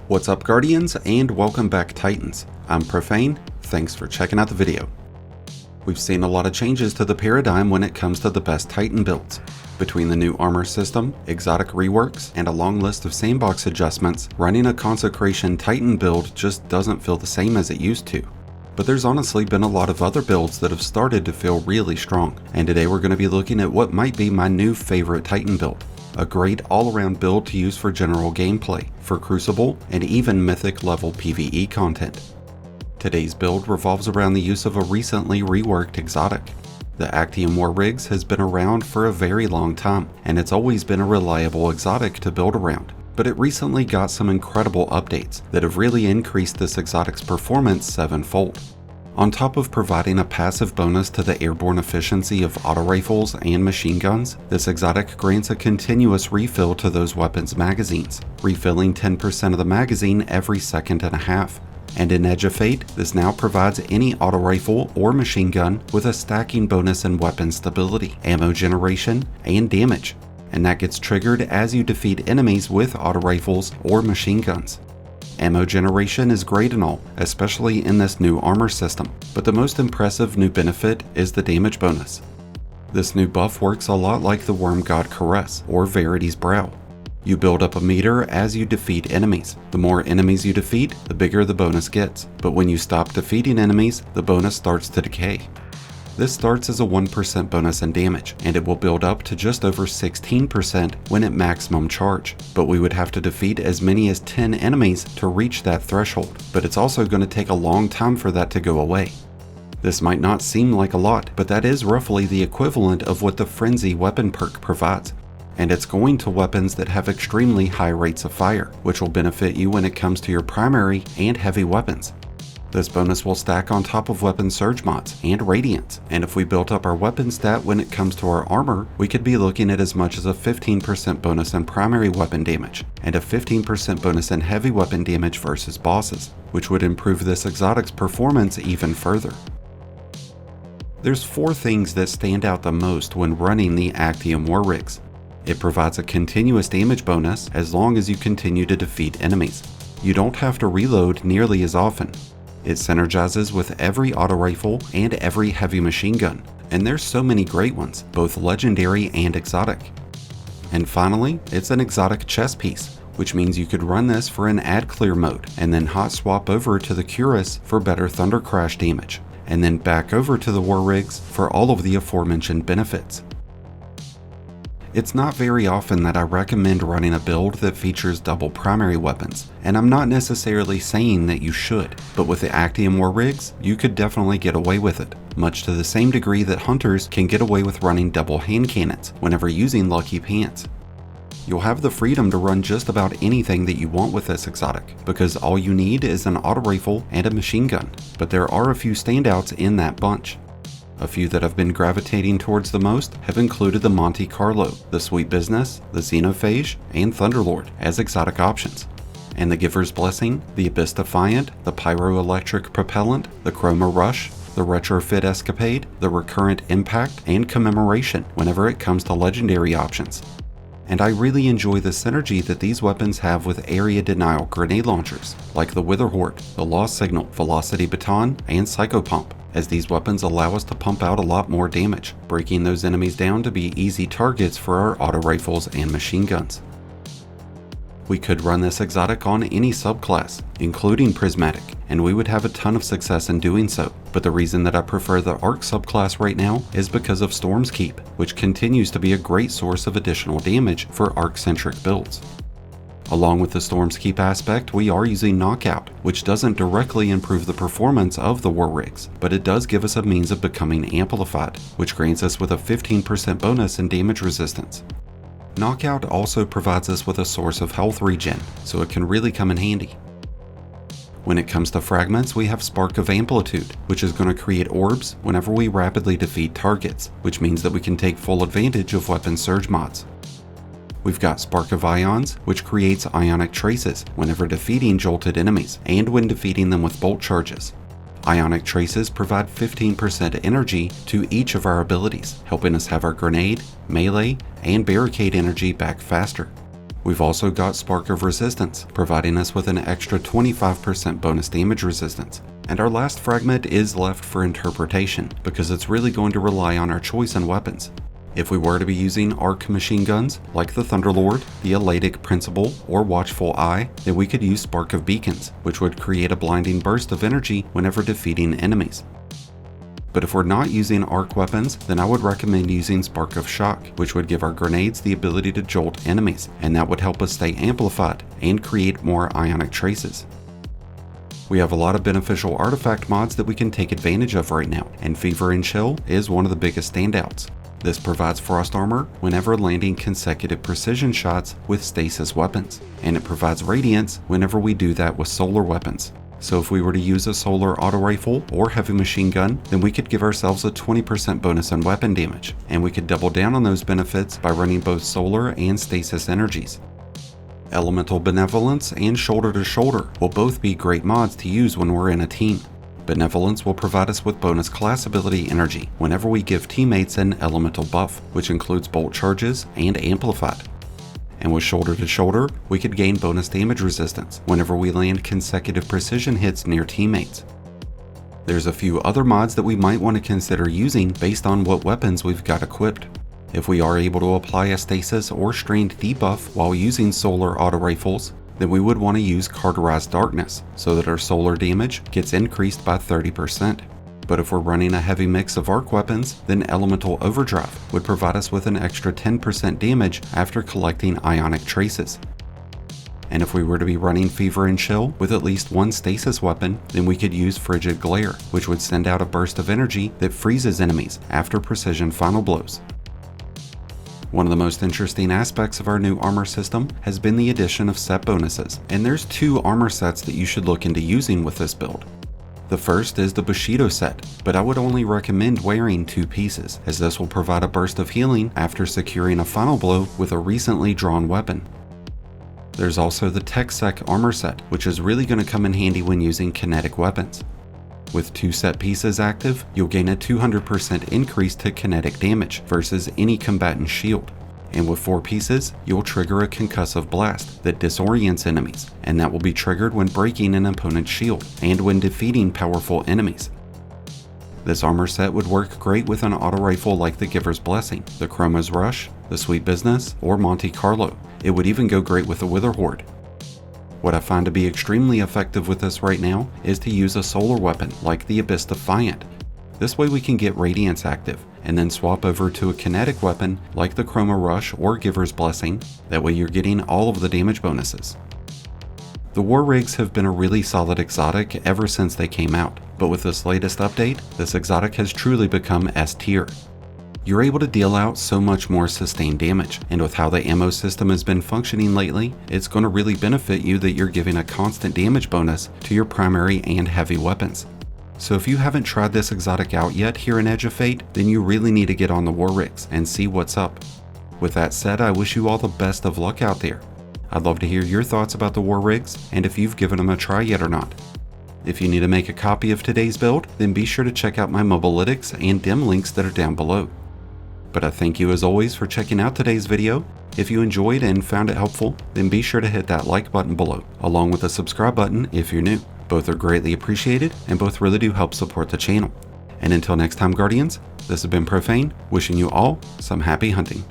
What's up, Guardians, and welcome back, Titans. I'm Profane, thanks for checking out the video. We've seen a lot of changes to the paradigm when it comes to the best Titan builds. Between the new armor system, exotic reworks, and a long list of sandbox adjustments, running a Consecration Titan build just doesn't feel the same as it used to. But there's honestly been a lot of other builds that have started to feel really strong, and today we're going to be looking at what might be my new favorite Titan build. A great all-around build to use for general gameplay, for Crucible, and even Mythic level PvE content. Today's build revolves around the use of a recently reworked exotic. The Actium War Rigs has been around for a very long time, and it's always been a reliable exotic to build around. But it recently got some incredible updates that have really increased this exotic's performance sevenfold. On top of providing a passive bonus to the airborne efficiency of auto rifles and machine guns, this exotic grants a continuous refill to those weapons' magazines, refilling 10% of the magazine every second and a half. And in Edge of Fate, this now provides any auto rifle or machine gun with a stacking bonus in weapon stability, ammo generation, and damage. And that gets triggered as you defeat enemies with auto rifles or machine guns. Ammo generation is great and all, especially in this new armor system, but the most impressive new benefit is the damage bonus. This new buff works a lot like the Worm God Caress or Verity's Brow. You build up a meter as you defeat enemies. The more enemies you defeat, the bigger the bonus gets, but when you stop defeating enemies, the bonus starts to decay. This starts as a 1% bonus in damage, and it will build up to just over 16% when at maximum charge, but we would have to defeat as many as 10 enemies to reach that threshold, but it's also going to take a long time for that to go away. This might not seem like a lot, but that is roughly the equivalent of what the Frenzy weapon perk provides, and it's going to weapons that have extremely high rates of fire, which will benefit you when it comes to your primary and heavy weapons. This bonus will stack on top of weapon surge mods and radiance, and if we built up our weapon stat when it comes to our armor, we could be looking at as much as a 15% bonus in primary weapon damage, and a 15% bonus in heavy weapon damage versus bosses, which would improve this exotic's performance even further. There's 4 things that stand out the most when running the Actium War Rigs. It provides a continuous damage bonus as long as you continue to defeat enemies. You don't have to reload nearly as often. It synergizes with every auto rifle and every heavy machine gun, and there's so many great ones, both legendary and exotic. And finally, it's an exotic chess piece, which means you could run this for an ad clear mode, and then hot swap over to the Cuirass for better Thunder Crash damage, and then back over to the War Rigs for all of the aforementioned benefits. It's not very often that I recommend running a build that features double primary weapons, and I'm not necessarily saying that you should, but with the Actium War Rigs, you could definitely get away with it, much to the same degree that hunters can get away with running double hand cannons whenever using Lucky Pants. You'll have the freedom to run just about anything that you want with this exotic, because all you need is an auto rifle and a machine gun, but there are a few standouts in that bunch. A few that I've been gravitating towards the most have included the Monte Carlo, the Sweet Business, the Xenophage, and Thunderlord as exotic options, and the Giver's Blessing, the Abyss Defiant, the Pyroelectric Propellant, the Chroma Rush, the Retrofit Escapade, the Recurrent Impact, and Commemoration whenever it comes to legendary options. And I really enjoy the synergy that these weapons have with area denial grenade launchers, like the Wither Horde, the Lost Signal, Velocity Baton, and Psycho Pump, as these weapons allow us to pump out a lot more damage, breaking those enemies down to be easy targets for our auto rifles and machine guns. We could run this exotic on any subclass, including Prismatic, and we would have a ton of success in doing so, but the reason that I prefer the Arc subclass right now is because of Storm's Keep, which continues to be a great source of additional damage for Arc-centric builds. Along with the Storm's Keep aspect, we are using Knockout, which doesn't directly improve the performance of the War Rigs, but it does give us a means of becoming amplified, which grants us with a 15% bonus in damage resistance. Knockout also provides us with a source of health regen, so it can really come in handy. When it comes to fragments, we have Spark of Amplitude, which is going to create orbs whenever we rapidly defeat targets, which means that we can take full advantage of weapon surge mods. We've got Spark of Ions, which creates ionic traces whenever defeating jolted enemies, and when defeating them with bolt charges. Ionic traces provide 15% energy to each of our abilities, helping us have our grenade, melee, and barricade energy back faster. We've also got Spark of Resistance, providing us with an extra 25% bonus damage resistance. And our last fragment is left for interpretation, because it's really going to rely on our choice in weapons. If we were to be using arc machine guns, like the Thunderlord, the Elatic Principle, or Watchful Eye, then we could use Spark of Beacons, which would create a blinding burst of energy whenever defeating enemies. But if we're not using arc weapons, then I would recommend using Spark of Shock, which would give our grenades the ability to jolt enemies, and that would help us stay amplified and create more ionic traces. We have a lot of beneficial artifact mods that we can take advantage of right now, and Fever and Chill is one of the biggest standouts. This provides frost armor whenever landing consecutive precision shots with stasis weapons, and it provides radiance whenever we do that with solar weapons. So if we were to use a solar auto rifle or heavy machine gun, then we could give ourselves a 20% bonus on weapon damage, and we could double down on those benefits by running both solar and stasis energies. Elemental Benevolence and Shoulder to Shoulder will both be great mods to use when we're in a team. Benevolence will provide us with bonus class ability energy whenever we give teammates an elemental buff, which includes bolt charges and amplified. And with Shoulder to Shoulder, we could gain bonus damage resistance whenever we land consecutive precision hits near teammates. There's a few other mods that we might want to consider using based on what weapons we've got equipped. If we are able to apply a stasis or strained debuff while using solar auto rifles, then we would want to use Carterized Darkness so that our solar damage gets increased by 30%. But if we're running a heavy mix of arc weapons, then Elemental Overdrive would provide us with an extra 10% damage after collecting ionic traces. And if we were to be running Fever and Chill with at least one stasis weapon, then we could use Frigid Glare, which would send out a burst of energy that freezes enemies after precision final blows. One of the most interesting aspects of our new armor system has been the addition of set bonuses, and there's two armor sets that you should look into using with this build. The first is the Bushido set, but I would only recommend wearing 2 pieces, as this will provide a burst of healing after securing a final blow with a recently drawn weapon. There's also the Techsec armor set, which is really going to come in handy when using kinetic weapons. With 2 set pieces active, you'll gain a 200% increase to kinetic damage versus any combatant shield. And with 4 pieces, you'll trigger a concussive blast that disorients enemies, and that will be triggered when breaking an opponent's shield and when defeating powerful enemies. This armor set would work great with an auto rifle like the Giver's Blessing, the Chroma's Rush, the Sweet Business, or Monte Carlo. It would even go great with the Wither Horde. What I find to be extremely effective with this right now is to use a solar weapon like the Abyss Defiant. This way we can get Radiance active and then swap over to a kinetic weapon like the Chroma Rush or Giver's Blessing. That way you're getting all of the damage bonuses. The War Rigs have been a really solid exotic ever since they came out, but with this latest update, this exotic has truly become S tier. You're able to deal out so much more sustained damage, and with how the ammo system has been functioning lately, it's going to really benefit you that you're giving a constant damage bonus to your primary and heavy weapons. So if you haven't tried this exotic out yet here in Edge of Fate, then you really need to get on the War Rigs and see what's up. With that said, I wish you all the best of luck out there. I'd love to hear your thoughts about the War Rigs and if you've given them a try yet or not. If you need to make a copy of today's build, then be sure to check out my Mobalytics and dim links that are down below. But I thank you as always for checking out today's video. If you enjoyed and found it helpful, then be sure to hit that like button below, along with the subscribe button if you're new. Both are greatly appreciated and both really do help support the channel. And until next time, Guardians, this has been Profane, wishing you all some happy hunting.